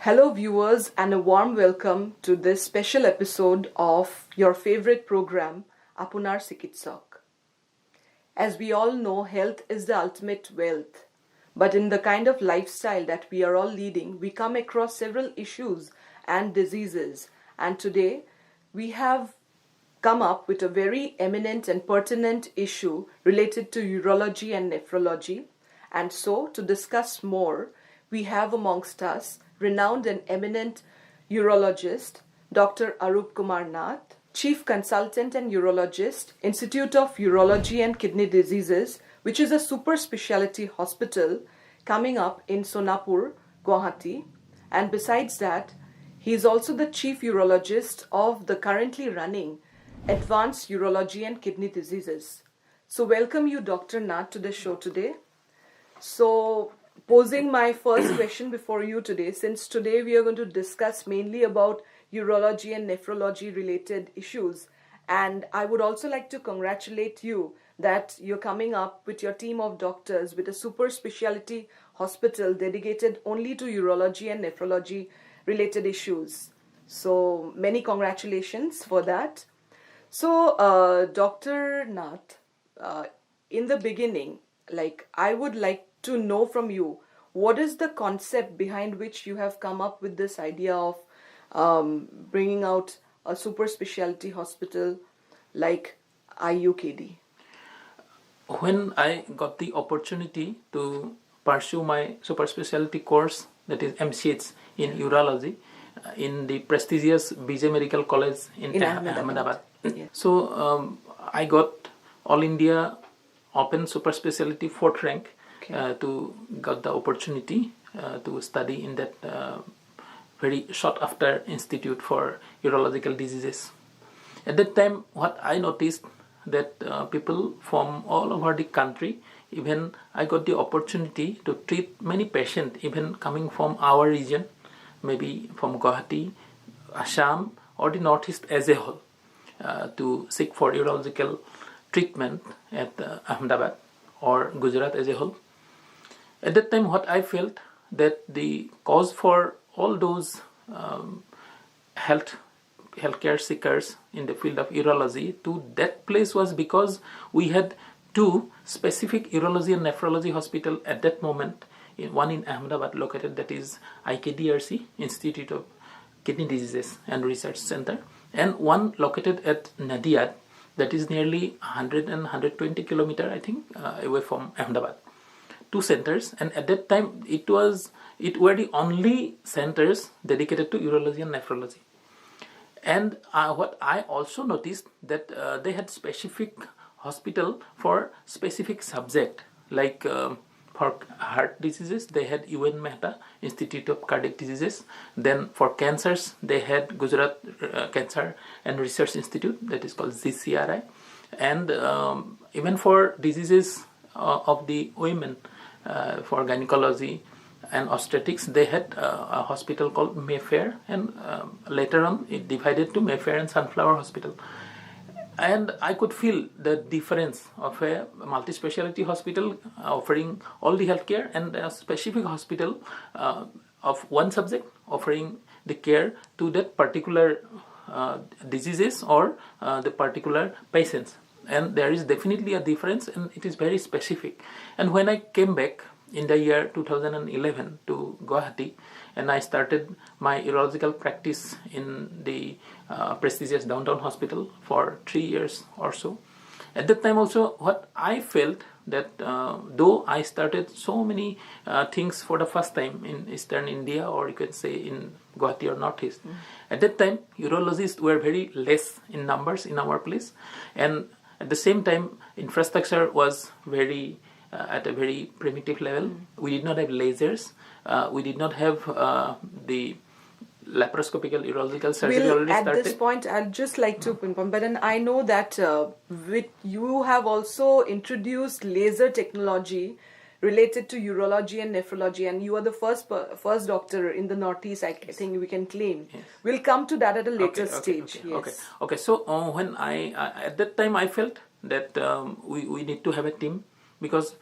Hello, viewers, and a warm welcome to this special episode of your favorite program, Apunar Sikitsak. As we all know, health is the ultimate wealth. But in the kind of lifestyle that we are all leading, we come across several issues and diseases. And today, we have come up with a very eminent and pertinent issue related to urology and nephrology. And so, to discuss more, we have amongst us renowned and eminent urologist, Dr. Arup Kumar Nath, Chief Consultant and Urologist, Institute of Urology and Kidney Diseases, which is a super specialty hospital coming up in Sonapur, Guwahati. And besides that, he is also the Chief Urologist of the currently running Advanced Urology and Kidney Diseases. So welcome you, Dr. Nath, to the show today. So, posing my first question before you today, since today we are going to discuss mainly about urology and nephrology related issues, and I would also like to congratulate you that you're coming up with your team of doctors with a super specialty hospital dedicated only to urology and nephrology related issues. So many congratulations for that. So Dr. Nath, in the beginning, I would like to know from you, what is the concept behind which you have come up with this idea of bringing out a super specialty hospital like IUKD? When I got the opportunity to pursue my super specialty course, that is MCH in urology, in the prestigious BJ Medical College in Ahmedabad. Yes. So I got All India Open Super Specialty 4th rank. To got the opportunity to study in that very sought after institute for urological diseases. At that time, what I noticed that people from all over the country, even I got the opportunity to treat many patients, even coming from our region, maybe from Guwahati, Assam, or the Northeast as a whole, to seek for urological treatment at Ahmedabad or Gujarat as a whole. At that time, what I felt that the cause for all those healthcare seekers in the field of urology to that place was because we had two specific urology and nephrology hospital at that moment. One in Ahmedabad located, that is IKDRC, Institute of Kidney Diseases and Research Center, and one located at Nadiad, that is nearly 100 and 120 kilometers, I think, away from Ahmedabad. Two centers, and at that time it were the only centers dedicated to urology and nephrology. And what I also noticed that they had specific hospital for specific subject, like for heart diseases they had UN Mehta Institute of Cardiac Diseases. Then for cancers they had Gujarat Cancer and Research Institute, that is called GCRI. And even for diseases of the women, for gynecology and obstetrics, they had a hospital called Mayfair, and later on it divided to Mayfair and Sunflower Hospital. And I could feel the difference of a multi-speciality hospital offering all the healthcare and a specific hospital of one subject offering the care to that particular diseases or the particular patients. And there is definitely a difference, and it is very specific. And when I came back in the year 2011 to Guwahati, and I started my urological practice in the prestigious downtown hospital for 3 years or so. At that time also, what I felt that though I started so many things for the first time in Eastern India, or you can say in Guwahati or Northeast, at that time urologists were very less in numbers in our place, and at the same time, infrastructure was very at a very primitive level. We did not have lasers. We did not have the laparoscopical urological surgery already started. At this point, I'd just like to pinpoint, but then I know that you have also introduced laser technology related to urology and nephrology, and you are the first doctor in the Northeast, I think we can claim. Yes. We'll come to that at a later stage. Okay. So when I at that time I felt that we need to have a team, because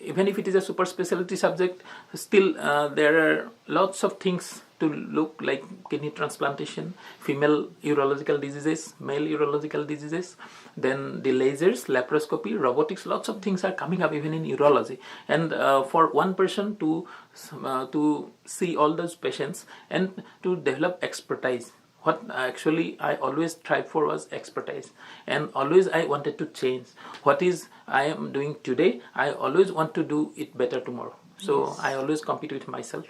even if it is a super specialty subject, still there are lots of things to look, like kidney transplantation, female urological diseases, male urological diseases, then the lasers, laparoscopy, robotics, lots of things are coming up even in urology. And for one person to see all those patients and to develop expertise, what actually I always tried for was expertise, and always I wanted to change. What is I am doing today, I always want to do it better tomorrow. So I always compete with myself,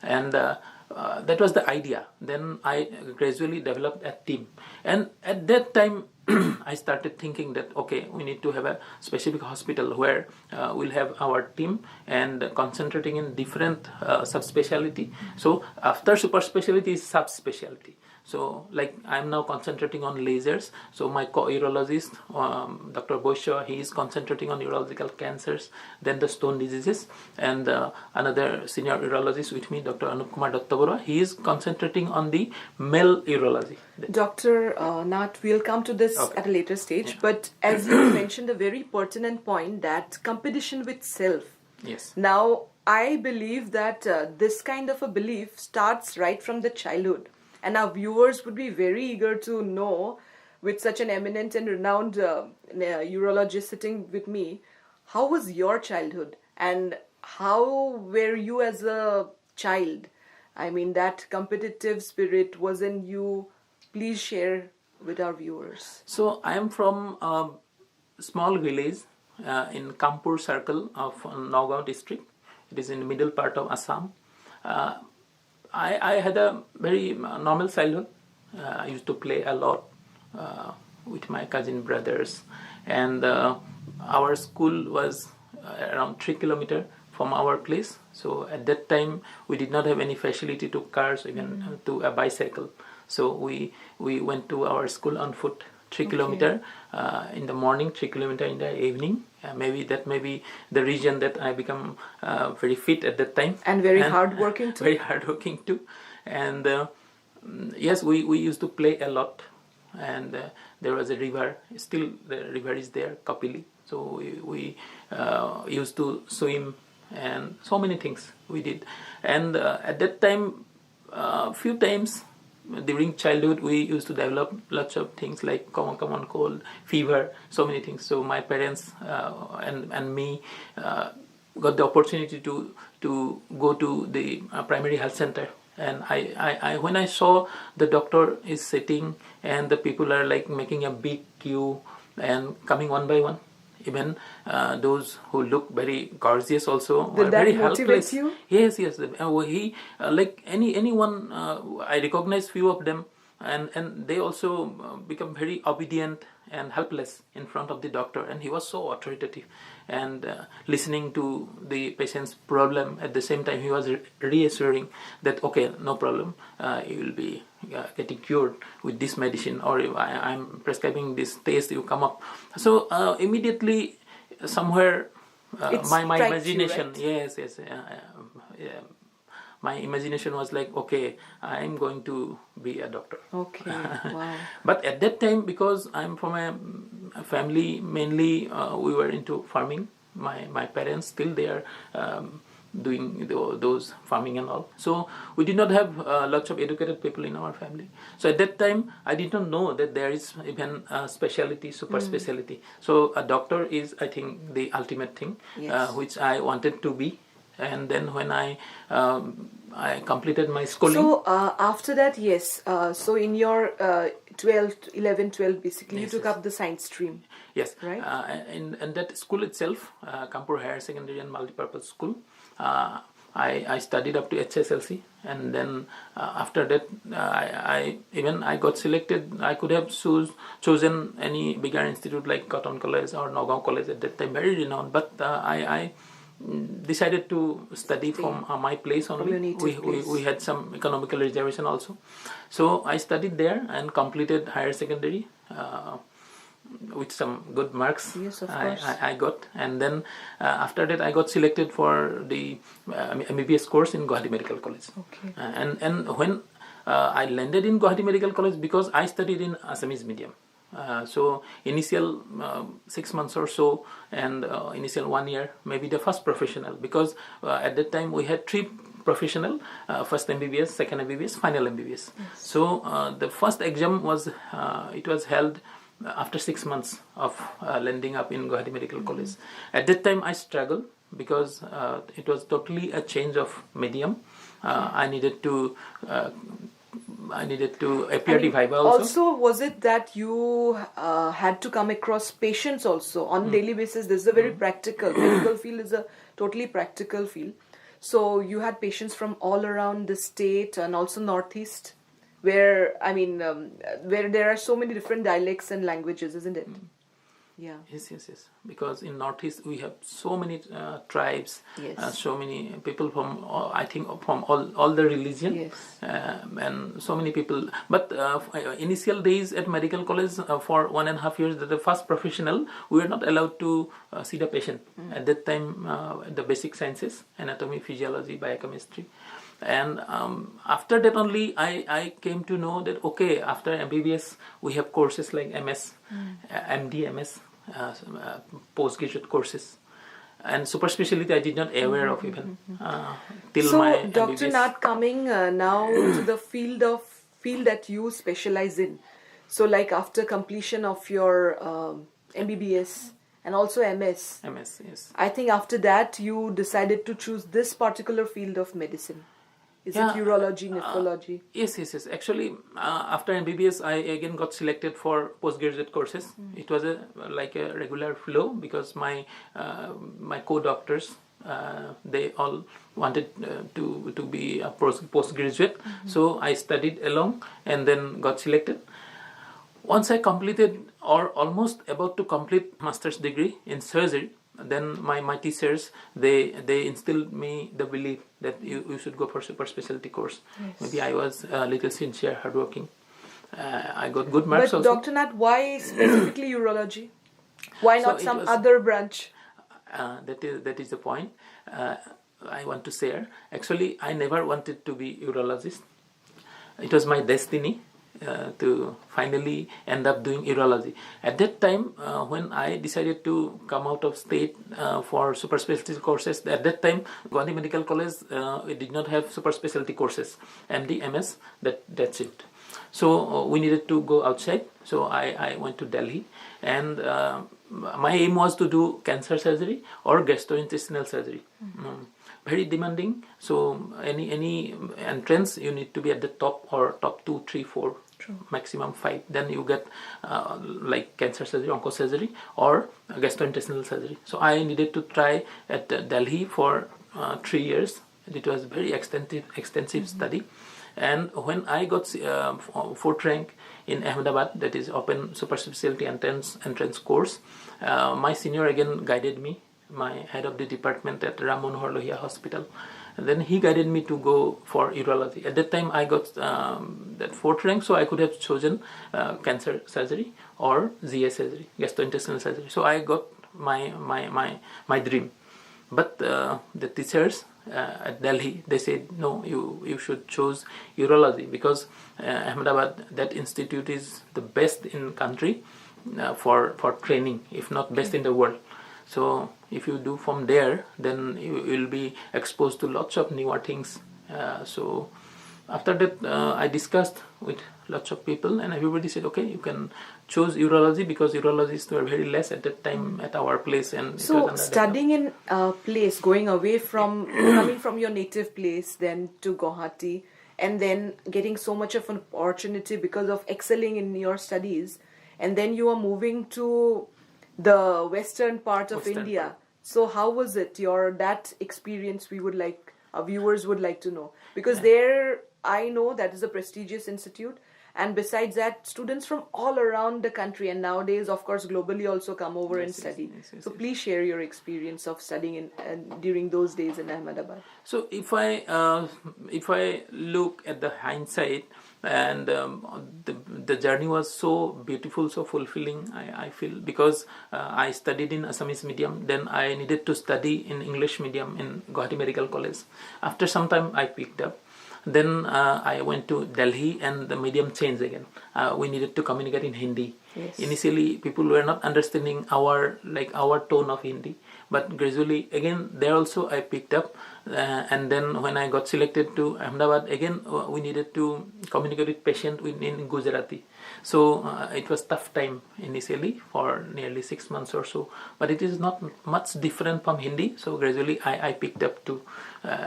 and that was the idea. Then I gradually developed a team, and at that time I started thinking that okay, we need to have a specific hospital where we'll have our team and concentrating in different subspecialty. So after super specialty is subspecialty. So like I'm now concentrating on lasers. So my co-urologist, Dr. Boisha, he is concentrating on urological cancers, then the stone diseases, and another senior urologist with me, Dr. Anup Kumar Dattabora, he is concentrating on the male urology. Dr. Nath, we'll come to this at a later stage, but as you mentioned a very pertinent point, that competition with self. Yes. Now, I believe that this kind of a belief starts right from the childhood. And our viewers would be very eager to know, with such an eminent and renowned urologist sitting with me, how was your childhood and how were you as a child? I mean, that competitive spirit was in you. Please share with our viewers. So I am from a small village in Kanpur circle of Nagaon district. It is in the middle part of Assam. I had a very normal childhood. I used to play a lot with my cousin brothers, and our school was around 3 kilometers from our place. So at that time we did not have any facility to cars, even to a bicycle. So we went to our school on foot, 3 kilometers in the morning, 3 kilometers in the evening. Maybe that may be the reason that I become very fit at that time. And very hardworking too. Very hardworking too. And yes, we used to play a lot. And there was a river. Still the river is there, Kapili. So we used to swim and so many things we did. And at that time, few times during childhood we used to develop lots of things like common cold, fever, so many things. So my parents and me got the opportunity to go to the primary health center. And I when I saw the doctor is sitting and the people are like making a big queue and coming one by one, even those who look very gorgeous also were very helpless. You? Yes. He like anyone. I recognize few of them, and they also become very obedient and helpless in front of the doctor. And he was so authoritative and listening to the patient's problem. At the same time, he was reassuring that okay, no problem, you will be getting cured with this medicine, or if I'm prescribing this test, you come up. So immediately somewhere my imagination, you, right? yes, my imagination was like, okay, I'm going to be a doctor. Okay, wow. But at that time, because I'm from a family, mainly we were into farming. My parents still they are doing those farming and all. So we did not have lots of educated people in our family. So at that time, I did not know that there is even a specialty, super specialty. So a doctor is, I think, the ultimate thing, which I wanted to be. And then when I completed my schooling. So after that, yes. So in your 11, 12, basically, you took up the science stream. Yes. Right. In that school itself, Kanpur Higher Secondary and Multipurpose School, I studied up to HSLC, and then after that, I got selected. I could have chosen any bigger institute like Cotton College or Nagaon College at that time, very renowned. But I decided to study from my place only. We had some economical reservation also. So I studied there and completed higher secondary with some good marks. Yes, of course. I got. And then after that I got selected for the MBBS course in Guwahati Medical College. Okay. And when I landed in Guwahati Medical College, because I studied in Assamese medium. So initial 6 months or so, and initial 1 year, maybe the first professional, because at that time we had 3 professional, first MBBS, second MBBS, final MBBS. So the first exam was it was held after 6 months of landing up in Guwahati Medical College. At that time I struggled because it was totally a change of medium. I needed to appear the Viva also. Also, was it that you had to come across patients also on daily basis? This is a very practical, medical field is a totally practical field. So you had patients from all around the state and also Northeast, where, where there are so many different dialects and languages, isn't it? Yeah. Yes. Because in Northeast we have so many tribes, Yes. so many people from from all the religion, Yes. and so many people. But initial days at medical college for 1.5 years, the first professional, we were not allowed to see the patient. At that time, the basic sciences, anatomy, physiology, biochemistry. And after that only I came to know that okay, after MBBS we have courses like MS, MD, MS, postgraduate courses, and super specialty I did not aware of even till So, my Dr. MBBS. Nath, coming now to the field that you specialize in. So, like after completion of your MBBS and also MS, Yes. I think after that you decided to choose this particular field of medicine. Is Yeah, it urology, nephrology? Yes. Actually, after MBBS, I again got selected for postgraduate courses. It was like a regular flow because my co-doctors, they all wanted to be a postgraduate. So I studied along and then got selected. Once I completed or almost about to complete master's degree in surgery, then my teachers they instilled me the belief that you should go for super specialty course. Yes. Maybe I was a little sincere, hardworking. I got good marks But also. Dr. Nath, why specifically urology? Why So not it some was- other branch? That is the point I want to share. Actually, I never wanted to be urologist. It was my destiny to finally end up doing urology. At that time, when I decided to come out of state for super specialty courses, at that time, Guwahati Medical College, we did not have super specialty courses, MD, MS, that's it. So we needed to go outside. So I went to Delhi, and my aim was to do cancer surgery or gastrointestinal surgery. Very demanding. So any entrance, you need to be at the top or top 2, 3, 4. True. Maximum 5. Then you get like cancer surgery, onco surgery, or gastrointestinal surgery. So I needed to try at Delhi for 3 years. It was very extensive study. And when I got 4th rank in Ahmedabad, that is open super specialty entrance course, my senior again guided me, my head of the department at Ram Manohar Lohia Hospital. And then he guided me to go for urology. At that time, I got that 4th rank, so I could have chosen cancer surgery or GA surgery, gastrointestinal surgery. So I got my dream. But the teachers at Delhi, they said, no, you should choose urology because Ahmedabad, that institute is the best in country for training, if not best in the world. So if you do from there, then you will be exposed to lots of newer things. So after that, I discussed with lots of people, and everybody said, okay, you can choose urology because urologists were very less at that time at our place. And so studying in a place, going away from, coming from your native place, then to Guwahati, and then getting so much of an opportunity because of excelling in your studies, and then you are moving to the western part of India. Part. So how was it, that experience? We would like, our viewers would like to know, because there I know that is a prestigious institute, and besides that, students from all around the country and nowadays, of course, globally also come over and study. So please share your experience of studying in during those days in Ahmedabad. So if I look at the hindsight, and the journey was so beautiful, so fulfilling, I feel, because I studied in Assamese medium, then I needed to study in English medium in Guwahati Medical College. After some time I picked up. Then I went to Delhi, and the medium changed again. We needed to communicate in Hindi. Yes. Initially, people were not understanding our tone of Hindi, but gradually again there also I picked up. And then when I got selected to Ahmedabad, again we needed to communicate with patient in Gujarati. So it was tough time initially for nearly 6 months or so, but it is not much different from Hindi. So gradually I picked up to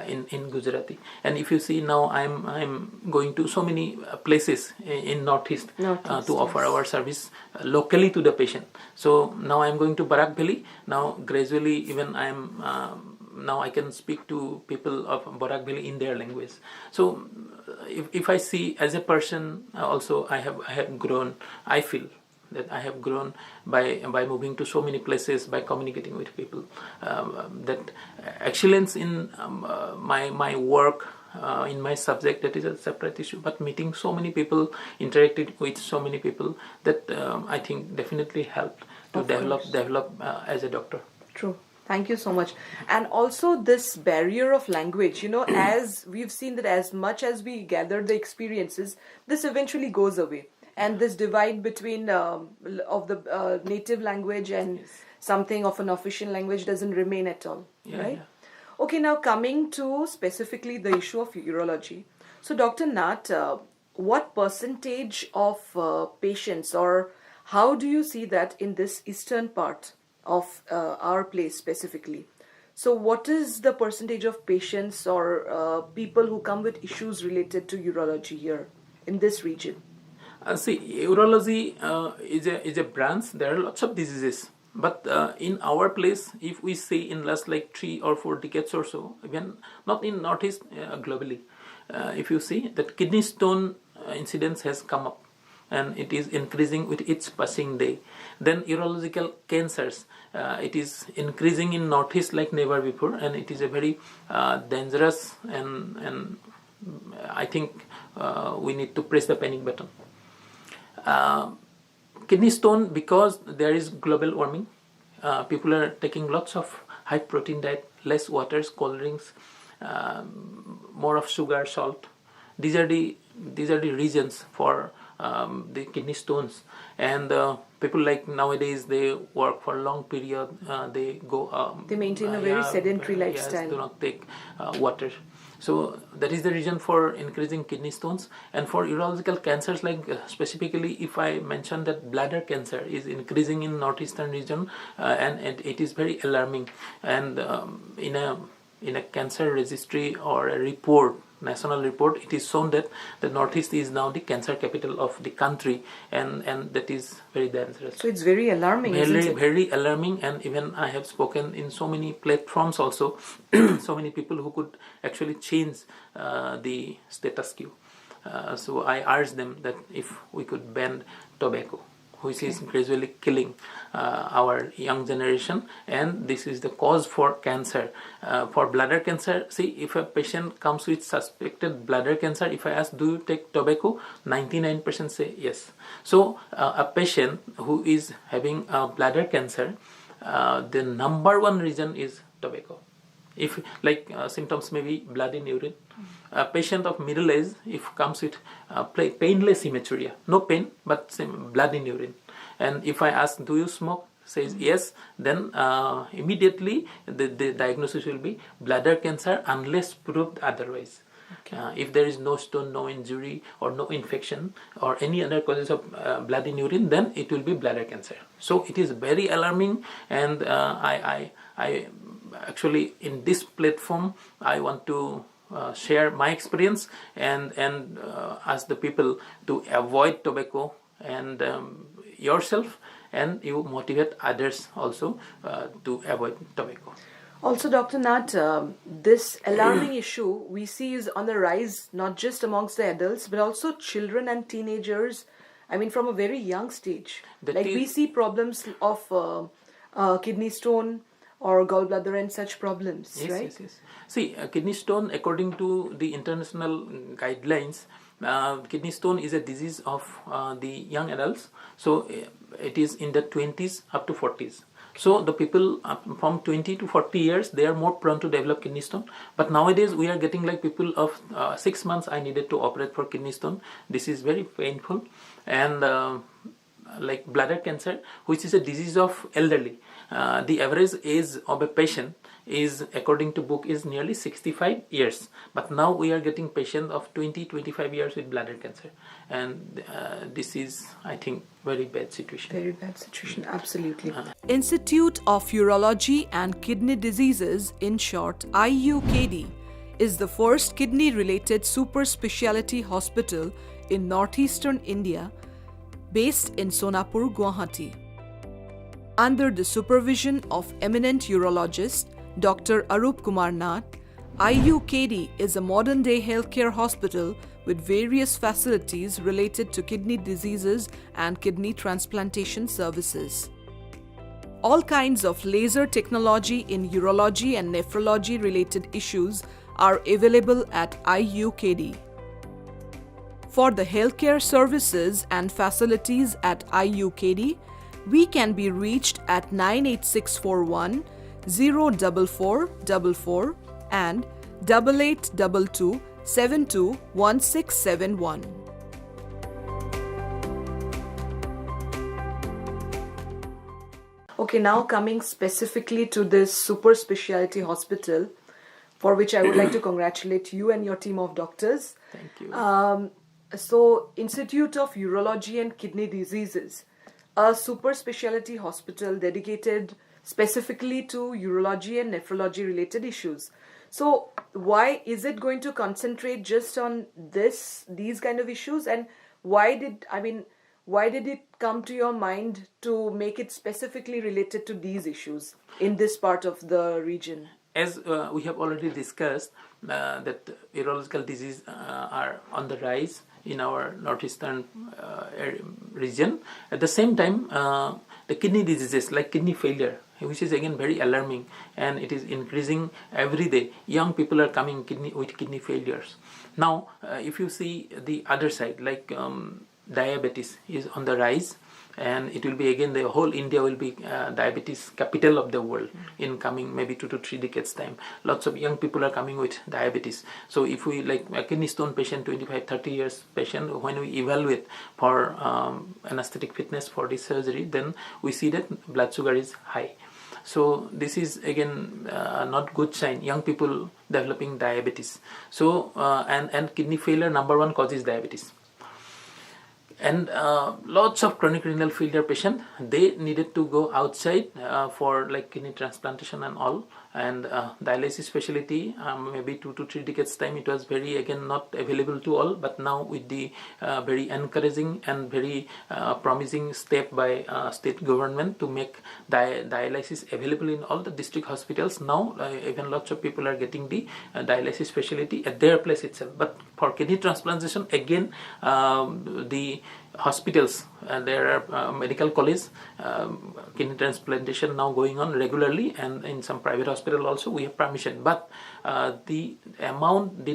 in Gujarati. And if you see now, I'm going to so many places in Northeast to offer our service locally to the patient. So now I'm going to Barak Valley. Now gradually even now I can speak to people of Barak Valley in their language. So if I see as a person also, I have grown. I feel that I have grown by moving to so many places, by communicating with people. That excellence in my work, in my subject, that is a separate issue, but meeting so many people, interacting with so many people, that I think definitely helped to develop as a doctor. True. Thank you so much. And also this barrier of language, as we've seen that as much as we gather the experiences, this eventually goes away. And this divide between of the native language and something of an official language doesn't remain at all, right? Yeah. Okay, now coming to specifically the issue of urology. So Dr. Nat, what percentage of patients, or how do you see that in this eastern part of our place specifically? So what is the percentage of patients or people who come with issues related to urology here in this region? See, urology is a branch. There are lots of diseases, but in our place, if we say in last 3 or 4 decades or so, even not in Northeast, globally, if you see that kidney stone incidence has come up, and it is increasing with each passing day. Then urological cancers, it is increasing in Northeast like never before, and it is a very dangerous, and I think we need to press the panic button. Kidney stone, because there is global warming, people are taking lots of high protein diet, less waters, cold drinks, more of sugar, salt. These are the reasons for the kidney stones. And people nowadays, they work for a long period, they go they maintain a very sedentary lifestyle. Yes, do not take water. So that is the reason for increasing kidney stones. And for urological cancers, specifically if I mention that bladder cancer is increasing in northeastern region, and it is very alarming. And in a cancer registry or a report, national report, it is shown that the Northeast is now the cancer capital of the country, and that is very dangerous. So it's very alarming, isn't it? Very alarming. And even I have spoken in so many platforms also, so many people who could actually change the status quo. So I urge them that if we could ban tobacco, which is gradually killing our young generation, and this is the cause for cancer. For bladder cancer, see, if a patient comes with suspected bladder cancer, if I ask, do you take tobacco, 99% say yes. So a patient who is having bladder cancer, the number one reason is tobacco. If symptoms may be blood in urine. A patient of middle age, if comes with painless hematuria, no pain but blood in urine, and if I ask, do you smoke, says yes, then immediately the diagnosis will be bladder cancer unless proved otherwise. Okay. If there is no stone, no injury, or no infection, or any other causes of blood in urine, then it will be bladder cancer. So it is very alarming, and I actually, in this platform, I want to share my experience and ask the people to avoid tobacco, and yourself, and you motivate others also to avoid tobacco. Also, Dr. Nat, this alarming issue we see is on the rise, not just amongst the adults, but also children and teenagers. I mean, from a very young stage. We see problems of kidney stone or gallbladder and such problems, yes, right? Yes. See, kidney stone, according to the international guidelines, kidney stone is a disease of the young adults. So it is in the 20s up to 40s. So the people from 20 to 40 years, they are more prone to develop kidney stone. But nowadays we are getting like people of 6 months, I needed to operate for kidney stone. This is very painful. And like bladder cancer, which is a disease of elderly. The average age of a patient is, according to book, is nearly 65 years. But now we are getting patients of 20-25 years with bladder cancer. And this is, I think, very bad situation. Very bad situation, absolutely. Institute of Urology and Kidney Diseases, in short, IUKD, is the first kidney-related super specialty hospital in northeastern India, based in Sonapur, Guwahati. Under the supervision of eminent urologist Dr. Arup Kumar Nath, IUKD is a modern-day healthcare hospital with various facilities related to kidney diseases and kidney transplantation services. All kinds of laser technology in urology and nephrology related issues are available at IUKD. For the healthcare services and facilities at IUKD, we can be reached at 98641 04444 and 8822 721671. Okay, now coming specifically to this super specialty hospital, for which I would like to congratulate you and your team of doctors. Thank you. So, Institute of Urology and Kidney Diseases, a super specialty hospital dedicated specifically to urology and nephrology related issues. So, why is it going to concentrate just on these kind of issues, and why did it come to your mind to make it specifically related to these issues in this part of the region? As we have already discussed, that urological diseases are on the rise in our northeastern region. At the same time, the kidney diseases like kidney failure, which is again very alarming, and it is increasing every day. Young people are coming with kidney failures. Now, if you see the other side, like diabetes is on the rise, and it will be again, the whole India will be diabetes capital of the world in coming maybe 2 to 3 decades time. Lots of young people are coming with diabetes. So if we, like a kidney stone patient, 25-30 years patient, when we evaluate for anesthetic fitness for this surgery, then we see that blood sugar is high. So this is again not good sign. Young people developing diabetes. So and kidney failure, number one cause is diabetes. And lots of chronic renal failure patient, they needed to go outside for like kidney transplantation and all. And dialysis specialty, maybe 2 to 3 decades time, it was very again not available to all. But now with the very encouraging and very promising step by state government to make dialysis available in all the district hospitals, now even lots of people are getting the dialysis specialty at their place itself. But for kidney transplantation, again the hospitals, there are medical college kidney transplantation now going on regularly, and in some private hospital also we have permission, but the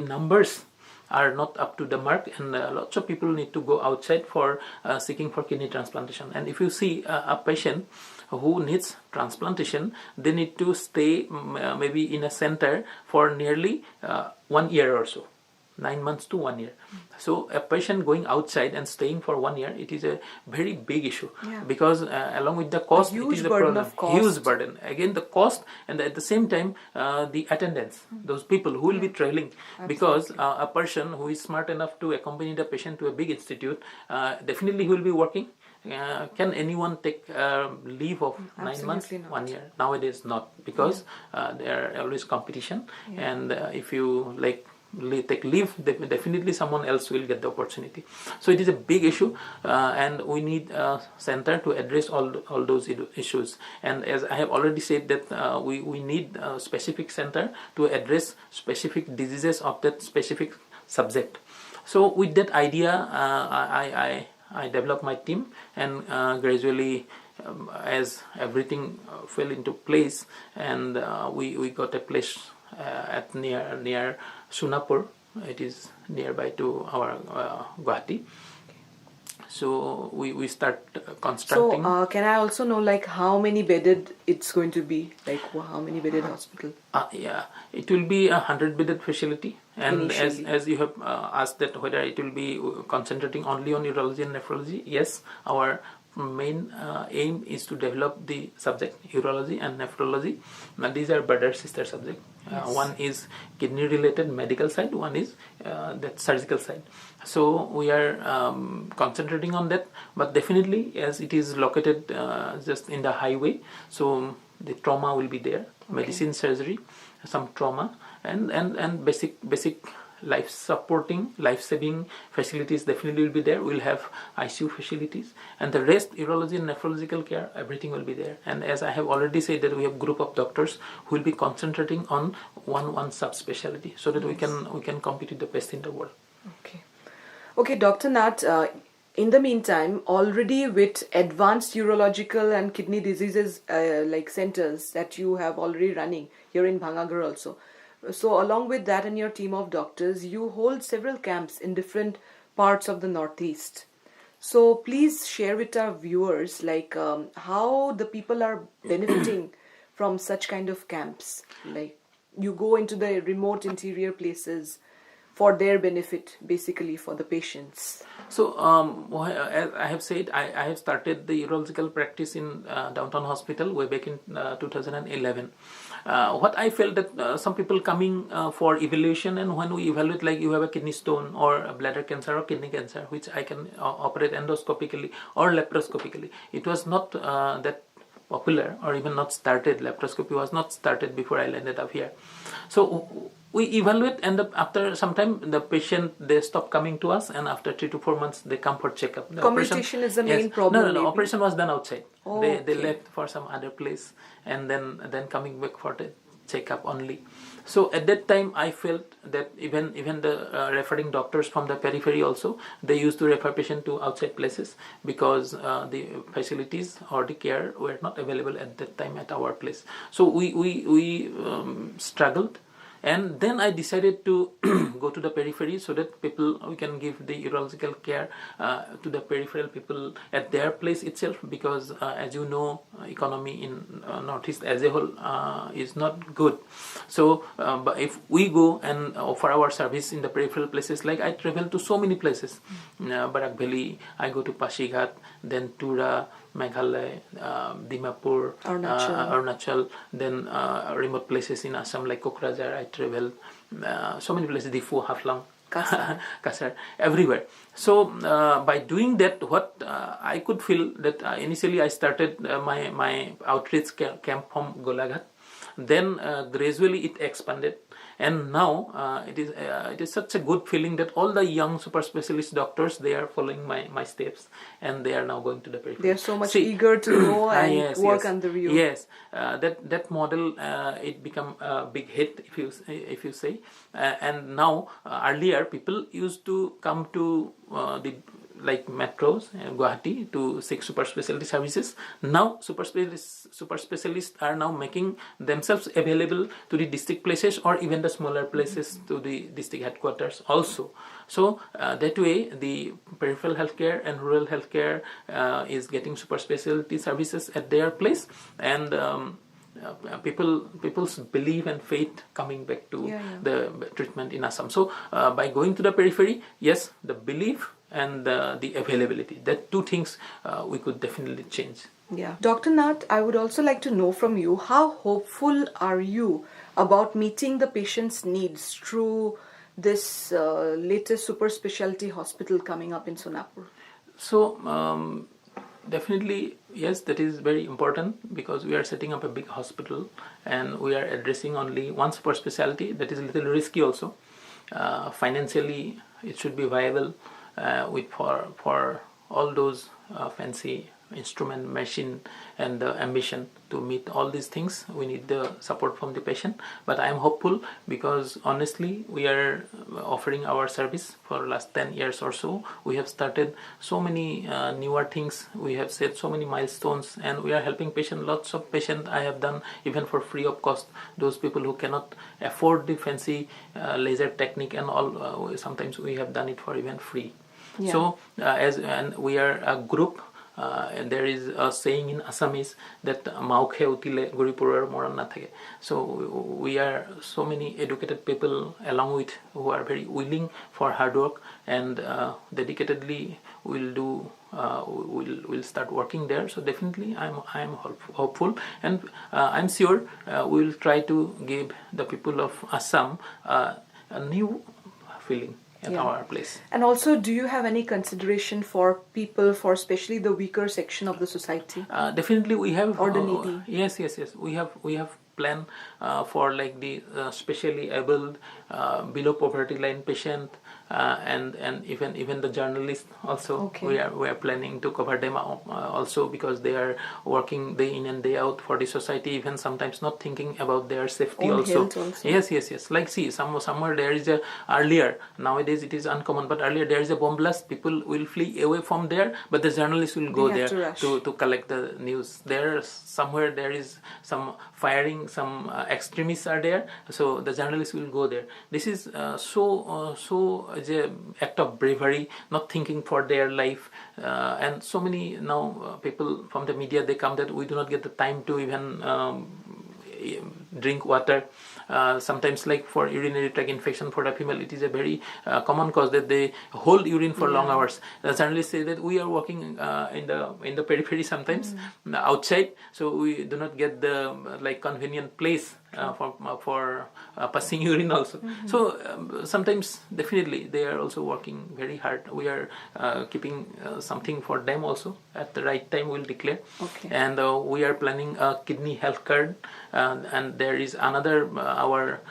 numbers are not up to the mark, and lots of people need to go outside for seeking for kidney transplantation. And if you see a patient who needs transplantation, they need to stay maybe in a center for nearly 1 year or so. 9 months to 1 year. So a patient going outside and staying for 1 year, it is a very big issue, because along with the cost, it is a problem. Huge burden. Again, the cost, and at the same time the attendance, those people who will be traveling. Absolutely. Because a person who is smart enough to accompany the patient to a big institute, definitely will be working. Can anyone take leave of 9 months, not. 1 year? Nowadays not, because there are always competition, and if you take leave, definitely someone else will get the opportunity. So it is a big issue, and we need a center to address all those issues. And as I have already said, that we need a specific center to address specific diseases of that specific subject. So with that idea, I developed my team, and gradually as everything fell into place, and we got a place at near Sonapur. It is nearby to our Guwahati. So we start constructing. So can I also know like how many bedded it's going to be? Like how many bedded hospital? Yeah, it will be 100-bedded facility, and Initially. as you have asked that whether it will be concentrating only on urology and nephrology, yes, our main aim is to develop the subject urology and nephrology. Now, these are brother sister subjects. Yes. One is kidney related medical side, one is that surgical side. So we are concentrating on that, but definitely as it is located just in the highway, so the trauma will be there. Okay. Medicine, surgery, some trauma, and basic life supporting, life saving facilities definitely will be there. We'll have ICU facilities, and the rest, urology and nephrological care, everything will be there. And as I have already said, that we have group of doctors who will be concentrating on one subspecialty, so that we can compete with the best in the world. Okay, Dr. Nath, in the meantime, already with advanced urological and kidney diseases like centers that you have already running here in Bhangagar also. So along with that and your team of doctors, you hold several camps in different parts of the Northeast. So please share with our viewers like how the people are benefiting from such kind of camps. Like you go into the remote interior places for their benefit, basically for the patients. So, as I have said, I have started the urological practice in downtown hospital way back in 2011. What I felt that some people coming for evaluation, and when we evaluate, like you have a kidney stone or a bladder cancer or kidney cancer, which I can operate endoscopically or laparoscopically, it was not that popular, or even not started. Laparoscopy was not started before I landed up here. So we evaluate, and after some time the patient, they stop coming to us, and after 3 to 4 months they come for checkup. The communication is the main problem. No, operation was done outside. Oh, they left for some other place, and then coming back for the checkup only. So at that time I felt that even the referring doctors from the periphery also, they used to refer patient to outside places, because the facilities or the care were not available at that time at our place. So we struggled, and then I decided to go to the periphery, so that we can give the urological care to the peripheral people at their place itself, because as you know, economy in Northeast as a whole is not good. So but if we go and offer our service in the peripheral places, like I travel to so many places, Barak Valley, I go to Pasighat, then Tura, Meghalaya, Dimapur, Arunachal, then remote places in Assam like Kokrajhar, I travel, so many places, Difu, Haflang, Kasar, everywhere. So by doing that, what I could feel that initially I started my outreach camp from Golaghat, then gradually it expanded, and now it is such a good feeling that all the young super specialist doctors, they are following my steps, and they are now going to the periphery. They are so much eager to know and work under you. Yes, that model it become a big hit, if you say, and now earlier people used to come to the like metros and Guwahati to seek super specialty services. Now super specialists are now making themselves available to the district places, or even the smaller places, to the district headquarters also. So that way the peripheral healthcare and rural healthcare is getting super specialty services at their place, and people's belief and faith coming back to the treatment in Assam. So by going to the periphery, yes, the belief and the availability, that two things we could definitely change. Yeah. Dr. Nath, I would also like to know from you, how hopeful are you about meeting the patient's needs through this latest super specialty hospital coming up in Sonapur? So definitely, yes, that is very important, because we are setting up a big hospital and we are addressing only one super specialty. That is a little risky also. Financially, it should be viable. For all those fancy instrument, machine, and the ambition to meet all these things, we need the support from the patient. But I am hopeful, because honestly, we are offering our service for last 10 years or so. We have started so many newer things. We have set so many milestones, and we are helping patients. Lots of patients I have done even for free of cost. Those people who cannot afford the fancy laser technique and all, sometimes we have done it for even free. Yeah. So and we are a group. And there is a saying in Assamese that Maukhe utile Guripurar moran na thake. So we are so many educated people along with who are very willing for hard work and dedicatedly will do will start working there. So definitely I'm hopeful, and I'm sure we will try to give the people of Assam a new feeling at our place. And also, do you have any consideration for people, for especially the weaker section of the society? Definitely, we have. Or the needy. Yes. We have plan for like the specially able, below poverty line patient, and even the journalists also. Okay. We are planning to cover them also, because they are working day in and day out for the society, even sometimes not thinking about their safety. Own also. health also. Yes. Like, see, somewhere there is a earlier, nowadays it is uncommon, but earlier there is a bomb blast, people will flee away from there, but the journalists will go there to collect the news. There somewhere there is some firing, some extremists are there, so the journalists will go there. This is so as a act of bravery, not thinking for their life, and so many now people from the media, they come that we do not get the time to even drink water. Sometimes, like for urinary tract infection for the female, it is a very common cause that they hold urine for long hours. The journalists say that we are working in the periphery sometimes outside, so we do not get the like convenient place for passing urine also. So sometimes definitely they are also working very hard. We are keeping something for them also. At the right time we'll declare. Okay. And we are planning a kidney health card, and there is another our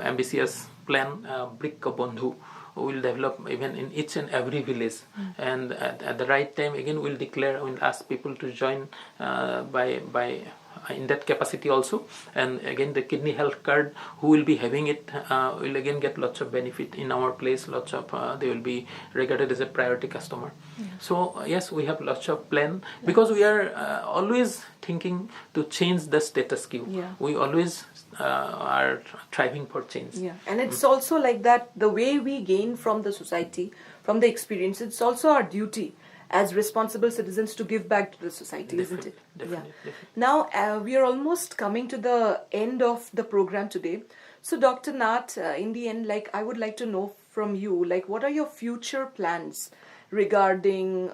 ambitious plan, Brikka Bandhu, will develop even in each and every village. And at the right time again we'll declare, we'll ask people to join by in that capacity also. And again the kidney health card, who will be having it will again get lots of benefit in our place, lots of they will be regarded as a priority customer. So yes, we have lots of plan, because we are always thinking to change the status quo. We always are striving for change. And it's also like that, the way we gain from the society, from the experience, it's also our duty as responsible citizens to give back to the society, isn't it? Definitely. Now, we are almost coming to the end of the program today. So, Dr. Nath, in the end, like, I would like to know from you, like, what are your future plans regarding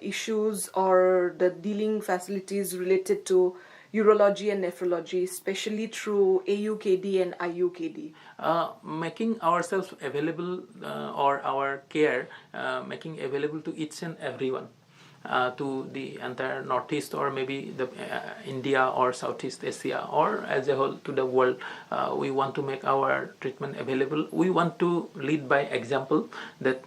issues or the dealing facilities related to urology and nephrology, especially through AUKD and IUKD? Making ourselves available, or our care making available to each and everyone, to the entire Northeast, or maybe the India or Southeast Asia, or as a whole to the world. We want to make our treatment available. We want to lead by example, that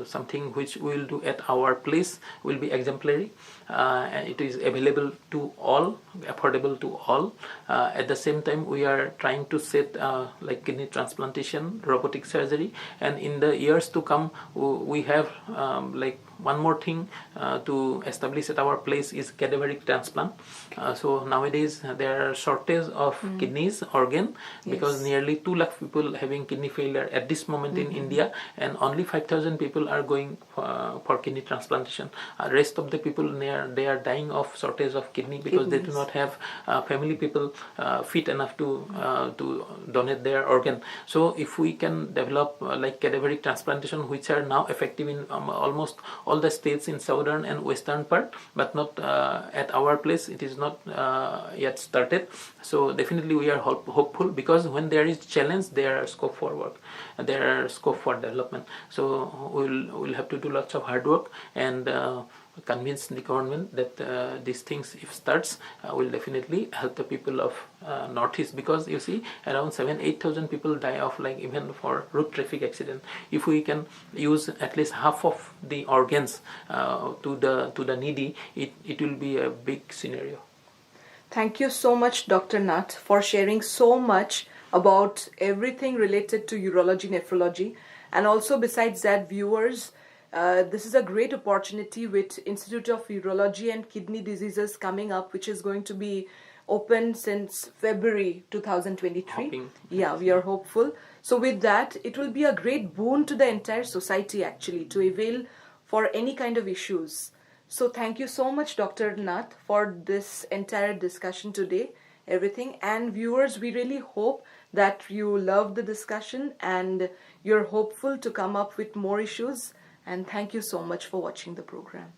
something which we will do at our place will be exemplary. And it is available to all, affordable to all. At the same time, we are trying to set like kidney transplantation, robotic surgery, and in the years to come, we have like one more thing to establish at our place is cadaveric transplant. So nowadays there are shortage of kidneys, organ, because nearly 2 lakh people having kidney failure at this moment in India, and only 5,000 people are going for kidney transplantation. Rest of the people, they are dying of shortage of kidney, because they do not have family people fit enough to donate their organ. So if we can develop like cadaveric transplantation, which are now effective in almost all the states in southern and western part, but not at our place, it is not yet started. So definitely we are hopeful, because when there is challenge, there are scope for work, there are scope for development. So we'll have to do lots of hard work and convince the government that these things, if starts, will definitely help the people of Northeast, because you see around 7,000-8,000 people die of like even for road traffic accident. If we can use at least half of the organs to the needy, it will be a big scenario. Thank you so much, Dr. Nath, for sharing so much about everything related to urology, nephrology, and also besides that, viewers, this is a great opportunity with Institute of Urology and Kidney Diseases coming up, which is going to be open since February 2023. Hoping. Yeah, we are hopeful. So with that, it will be a great boon to the entire society actually to avail for any kind of issues. So thank you so much, Dr. Nath, for this entire discussion today, everything. And viewers, we really hope that you loved the discussion and you're hopeful to come up with more issues. And thank you so much for watching the program.